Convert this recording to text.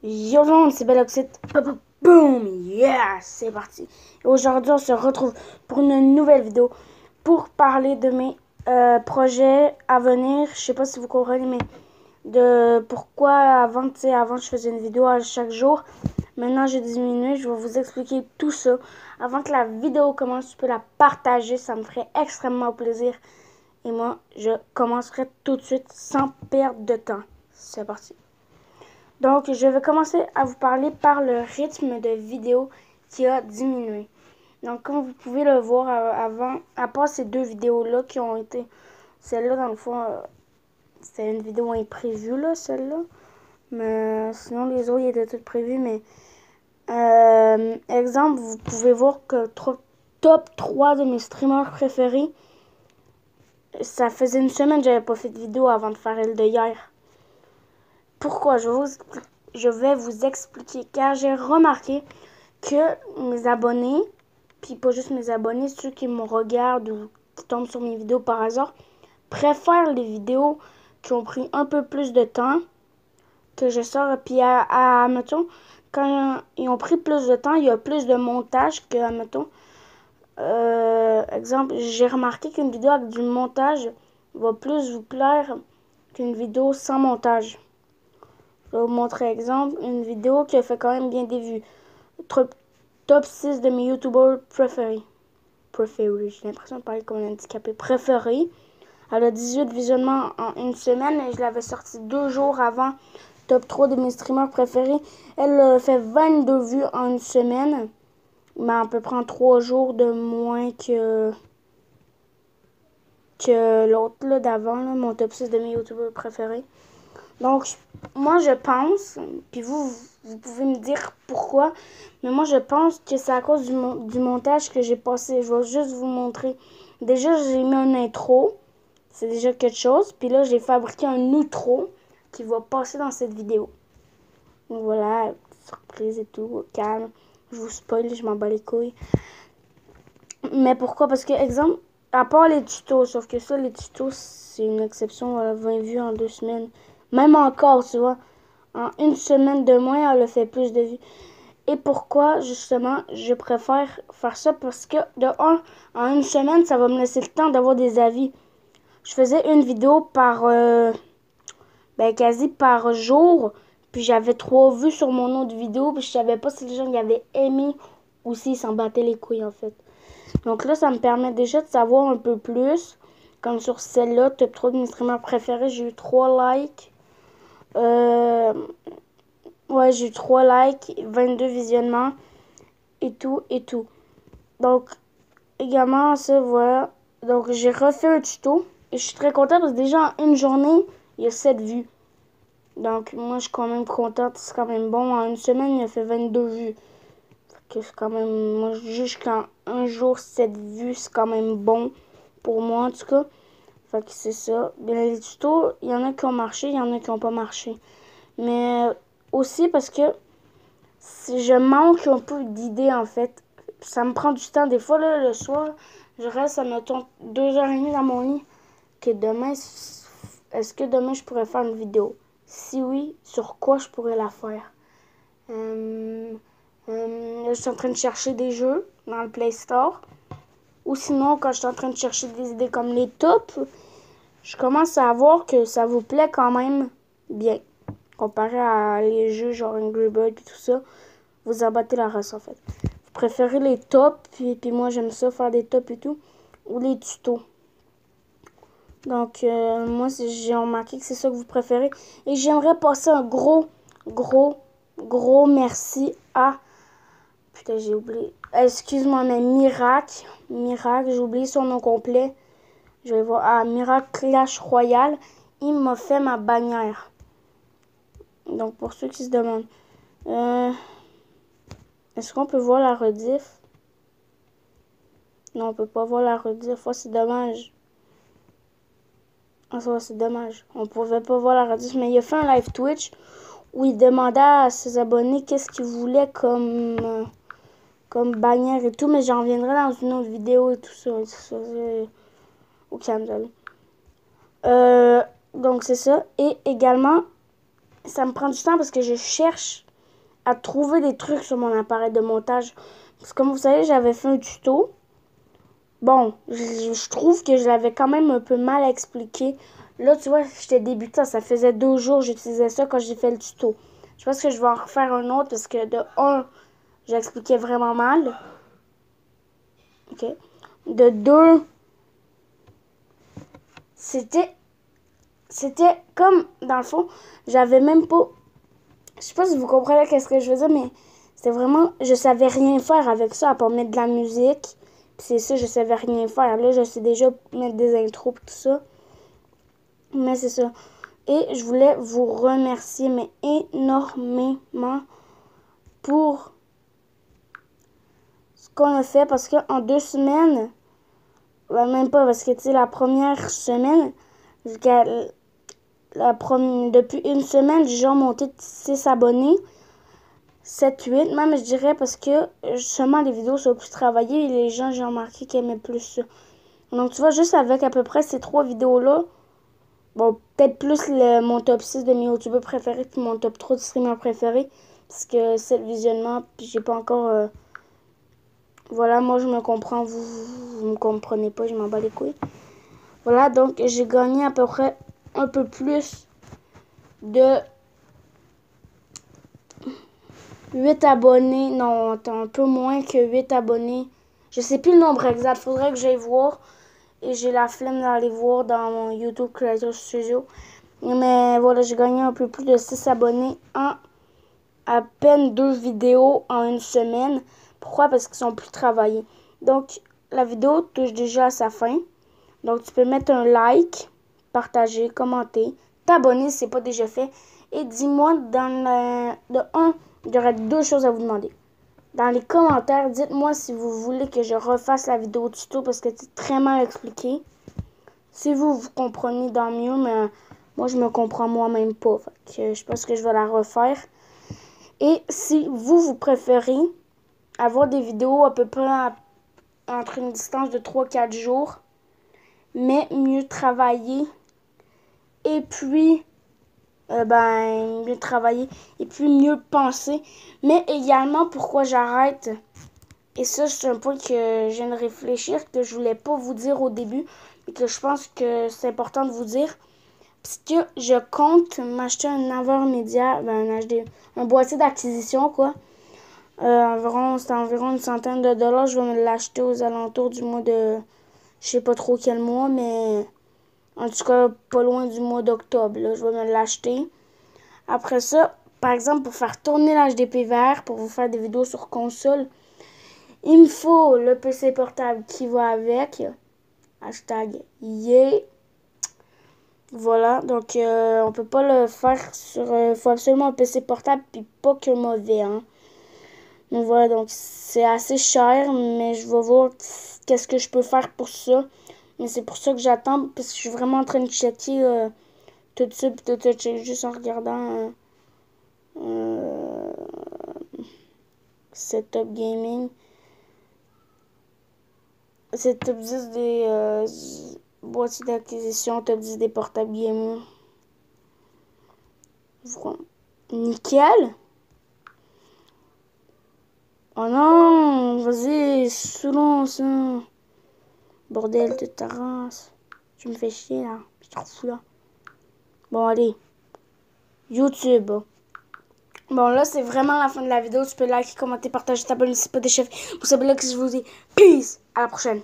Yo tout le monde, c'est Belloxit. Boom! Yeah! C'est parti. Et aujourd'hui, on se retrouve pour une nouvelle vidéo pour parler de mes projets à venir. Je sais pas si vous comprenez, mais de pourquoi avant je faisais une vidéo à chaque jour. Maintenant, j'ai diminué. Je vais vous expliquer tout ça. Avant que la vidéo commence, tu peux la partager. Ça me ferait extrêmement plaisir. Et moi, je commencerai tout de suite sans perdre de temps. C'est parti. Donc, je vais commencer à vous parler par le rythme de vidéo qui a diminué. Donc, comme vous pouvez le voir avant, à part ces deux vidéos-là qui ont été... Celle-là, dans le fond, c'était une vidéo imprévue, là, celle-là. Mais sinon, les autres, ils étaient toutes prévus. Mais, exemple, vous pouvez voir que top 3 de mes streamers préférés, ça faisait une semaine que j'avais pas fait de vidéo avant de faire elle de hier. Pourquoi? Je vais vous expliquer. Car j'ai remarqué que mes abonnés, puis pas juste mes abonnés, ceux qui me regardent ou qui tombent sur mes vidéos par hasard, préfèrent les vidéos qui ont pris un peu plus de temps que je sors. Puis, mettons, quand ils ont pris plus de temps, il y a plus de montage que, mettons, exemple, j'ai remarqué qu'une vidéo avec du montage va plus vous plaire qu'une vidéo sans montage. Je vais vous montrer exemple, une vidéo qui a fait quand même bien des vues. Top 6 de mes youtubeurs préférés. J'ai l'impression de parler comme un handicapé. Préféré. Elle a 18 visionnements en une semaine et je l'avais sorti 2 jours avant. Top 3 de mes streamers préférés. Elle a fait 22 vues en une semaine. Mais elle peut prendre 3 jours de moins que l'autre là d'avant, mon top 6 de mes youtubeurs préférés. Donc, moi, je pense, puis vous pouvez me dire pourquoi, mais moi, je pense que c'est à cause du montage que j'ai passé. Je vais juste vous montrer. Déjà, j'ai mis un intro, c'est déjà quelque chose. Puis là, j'ai fabriqué un outro qui va passer dans cette vidéo. Donc voilà, surprise et tout, calme. Je vous spoil, je m'en bats les couilles. Mais pourquoi? Parce que, exemple, à part les tutos, sauf que ça, les tutos, c'est une exception. Elle a 20 vues en 2 semaines. Même encore, tu vois, en une semaine de moins, elle a fait plus de vues. Et pourquoi, justement, je préfère faire ça? Parce que, de un, en une semaine, ça va me laisser le temps d'avoir des avis. Je faisais une vidéo par, quasi par jour. Puis j'avais 3 vues sur mon autre vidéo. Puis je savais pas si les gens y avaient aimé ou s'ils s'en battaient les couilles, en fait. Donc là, ça me permet déjà de savoir un peu plus. Comme sur celle-là, top 3 de mes streamers préférés, j'ai eu 3 likes. Ouais, j'ai eu 3 likes, 22 visionnements et tout, et tout. Donc, également, ça, voilà. Donc, j'ai refait un tuto. Et je suis très contente parce que déjà, en une journée, il y a 7 vues. Donc, moi, je suis quand même contente. C'est quand même bon. En une semaine, il a fait 22 vues. Fait que c'est quand même... Moi, je juge qu'en un jour, 7 vues, c'est quand même bon. Pour moi, en tout cas. Fait que c'est ça. Bien, les tutos, il y en a qui ont marché, il y en a qui n'ont pas marché. Mais aussi parce que si je manque un peu d'idées, en fait. Ça me prend du temps. Des fois, là, le soir, je reste, à mettons, 2h30 dans mon lit. Que demain, est-ce que demain, je pourrais faire une vidéo? Si oui, sur quoi je pourrais la faire? Là, je suis en train de chercher des jeux dans le Play Store. Ou sinon, quand je suis en train de chercher des idées comme les tops, je commence à voir que ça vous plaît quand même bien. Comparé à les jeux genre Angry Birds et tout ça, vous abattez la race en fait. Vous préférez les tops, puis moi j'aime ça faire des tops et tout, ou les tutos. Donc moi j'ai remarqué que c'est ça que vous préférez. Et j'aimerais passer un gros merci à... Putain, j'ai oublié. Excuse-moi, mais Miracle, j'ai oublié son nom complet. Je vais voir. Ah, Miracle Clash Royale. Il m'a fait ma bannière. Donc, pour ceux qui se demandent. Est-ce qu'on peut voir la rediff? Non, on peut pas voir la rediff. Oh, c'est dommage. Ah, ça, c'est dommage. On pouvait pas voir la rediff. Mais il a fait un live Twitch où il demandait à ses abonnés qu'est-ce qu'ils voulaient comme bannière et tout. Mais j'en reviendrai dans une autre vidéo et tout ça. Au calme, donc c'est ça. Et également, ça me prend du temps parce que je cherche à trouver des trucs sur mon appareil de montage. Parce que comme vous savez, j'avais fait un tuto. Bon, je trouve que je l'avais quand même un peu mal expliqué. Là, tu vois, j'étais débutant. Ça faisait 2 jours que j'utilisais ça quand j'ai fait le tuto. Je pense que je vais en refaire un autre parce que de 1, j'expliquais vraiment mal. OK. De 2, c'était comme, dans le fond, j'avais même pas... Je sais pas si vous comprenez qu'est-ce que je veux dire, mais c'était vraiment... Je savais rien faire avec ça, à part mettre de la musique. Puis c'est ça, je savais rien faire. Là, je sais déjà mettre des intros et tout ça. Mais c'est ça. Et je voulais vous remercier, mais énormément pour ce qu'on a fait. Parce qu'en 2 semaines, ben même pas, parce que tu sais, la première semaine, depuis une semaine, j'ai déjà monté de 6 abonnés. 7, 8, même je dirais, parce que seulement les vidéos sont plus travaillées et les gens, j'ai remarqué qu'ils aimaient plus ça. Donc tu vois, juste avec à peu près ces 3 vidéos-là, bon, peut-être plus mon top 6 de mes youtubeurs préférés puis mon top 3 de streamers préférés, parce que c'est le visionnement, puis j'ai pas encore... Voilà, moi je me comprends, vous me comprenez pas, je m'en bats les couilles. Voilà, donc j'ai gagné à peu près un peu plus de 8 abonnés. Non, attends, un peu moins que 8 abonnés. Je sais plus le nombre exact. Faudrait que j'aille voir. Et j'ai la flemme d'aller voir dans mon YouTube Creator Studio. Mais voilà, j'ai gagné un peu plus de 6 abonnés en à peine 2 vidéos en une semaine. Pourquoi? Parce qu'ils sont plus travaillés. Donc, la vidéo touche déjà à sa fin. Donc, tu peux mettre un like, partager, commenter, t'abonner si ce n'est pas déjà fait. Et dis-moi, j'aurais 2 choses à vous demander. Dans les commentaires, dites-moi si vous voulez que je refasse la vidéo tuto parce que c'est très mal expliqué. Si vous comprenez, dans mieux, mais moi, je me comprends moi-même pas. Fait que je pense que je vais la refaire. Et si vous préférez avoir des vidéos à peu près entre une distance de 3-4 jours, mais mieux travailler, et puis mieux travailler, et puis mieux penser, mais également pourquoi j'arrête. Et ça, c'est un point que je viens de réfléchir, que je voulais pas vous dire au début, et que je pense que c'est important de vous dire. Parce que je compte m'acheter un AverMedia, un boîtier d'acquisition, quoi. C'est environ une centaine de dollars. Je vais me l'acheter aux alentours du mois de... Je sais pas trop quel mois, mais... En tout cas, pas loin du mois d'octobre. Je vais me l'acheter. Après ça, par exemple, pour faire tourner l'HDPVR, pour vous faire des vidéos sur console, il me faut le PC portable qui va avec. Hashtag yeah. Voilà, donc on peut pas le faire sur... faut absolument un PC portable, puis pas que mauvais, hein. Donc voilà, donc c'est assez cher, mais je vais voir qu'est-ce que je peux faire pour ça. Mais c'est pour ça que j'attends, parce que je suis vraiment en train de checker tout de suite, tout de suite, juste en regardant Setup Gaming. C'est top 10 des boîtiers d'acquisition, top 10 des portables gaming. Voilà. Nickel. Oh non, vas-y, saoulant ça. Bordel de ta race. Tu me fais chier là. Je t'en fous là. Bon, allez. YouTube. Bon, là, c'est vraiment la fin de la vidéo. Tu peux liker, commenter, partager, t'abonner si c'est pas des chefs. Pour ça, là que je vous dis peace. À la prochaine.